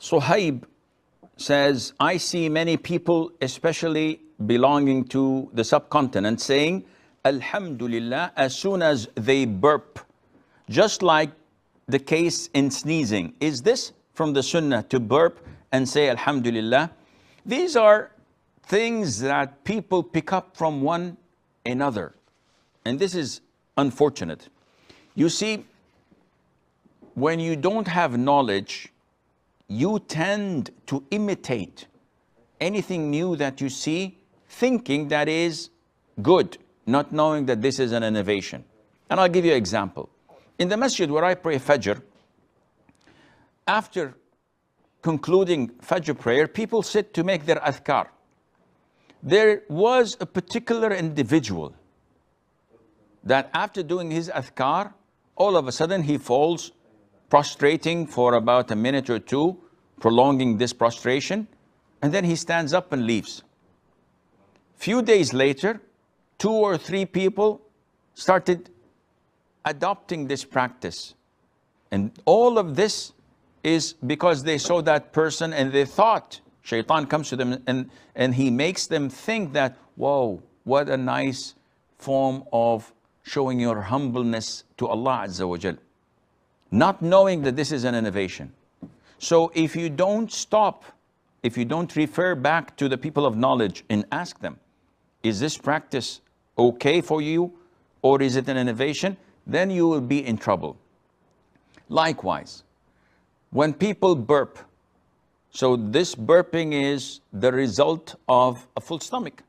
Suhaib says, I see many people, especially belonging to the subcontinent, saying Alhamdulillah as soon as they burp, just like the case in sneezing. Is this from the Sunnah to burp and say Alhamdulillah? These are things that people pick up from one another, and this is unfortunate. You see, when you don't have knowledge, you tend to imitate anything new that you see, thinking that is good, not knowing that this is an innovation. And I'll give you an example. In the masjid where I pray Fajr, after concluding Fajr prayer, people sit to make their adhkar. There was a particular individual that after doing his adhkar, all of a sudden he falls prostrating for about a minute or two, prolonging this prostration, and then he stands up and leaves. Few days later, 2 or 3 people started adopting this practice. And all of this is because they saw that person and they thought, Shaitan comes to them and he makes them think that, whoa, what a nice form of showing your humbleness to Allah Azza wa Jal, not knowing that this is an innovation. So if you don't stop, if you don't refer back to the people of knowledge and ask them, is this practice okay for you or is it an innovation? Then you will be in trouble. Likewise, when people burp, so this burping is the result of a full stomach.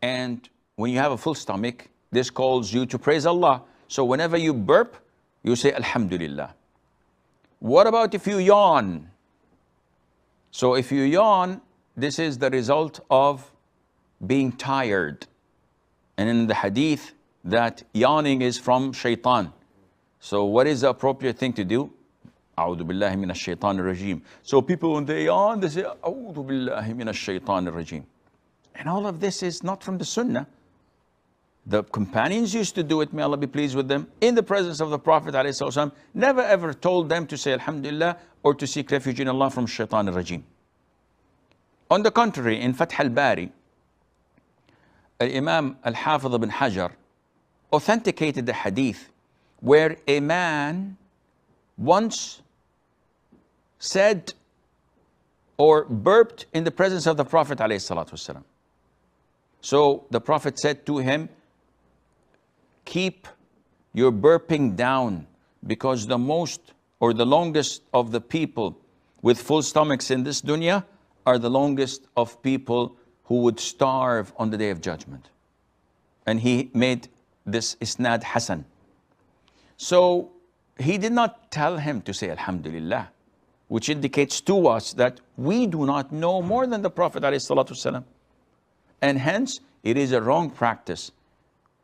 And when you have a full stomach, this calls you to praise Allah. So whenever you burp, you say Alhamdulillah. What about if you yawn? So if you yawn, this is the result of being tired. And in the hadith, that yawning is from Shaitan. So what is the appropriate thing to do? A'udhu billahi minash shaitanir rajim. So people, when they yawn, they say A'udhu billahi minash shaitanir rajim. And all of this is not from the Sunnah. The companions used to do it, may Allah be pleased with them, in the presence of the Prophet ﷺ, never ever told them to say Alhamdulillah or to seek refuge in Allah from Shaitan al-Rajim. On the contrary, in Fath al-Bari, Imam al-Hafiz ibn Hajar authenticated the hadith where a man once said or burped in the presence of the Prophet ﷺ. So the Prophet said to him, keep your burping down, because the most or the longest of the people with full stomachs in this dunya are the longest of people who would starve on the Day of Judgment. And he made this isnad Hasan. So he did not tell him to say Alhamdulillah, which indicates to us that we do not know more than the Prophet ﷺ. And hence, it is a wrong practice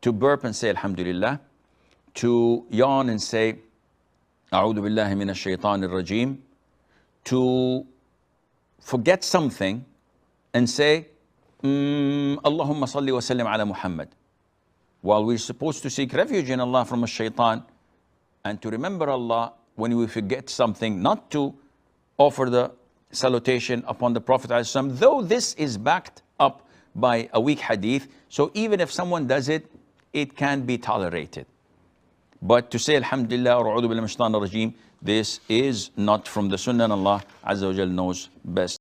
to burp and say Alhamdulillah, to yawn and say A'udhu billahi minash shaitanir rajim, to forget something and say Allahumma salli wa sallim ala Muhammad, while we're supposed to seek refuge in Allah from a shaitan and to remember Allah when we forget something, not to offer the salutation upon the Prophet ﷺ, though this is backed up by a weak hadith. So even if someone does it, it can be tolerated. But to say Alhamdulillah or A'udhu billahi minash shaitanir rajim, this is not from the Sunnah, and Allah Azza wa Jal knows best.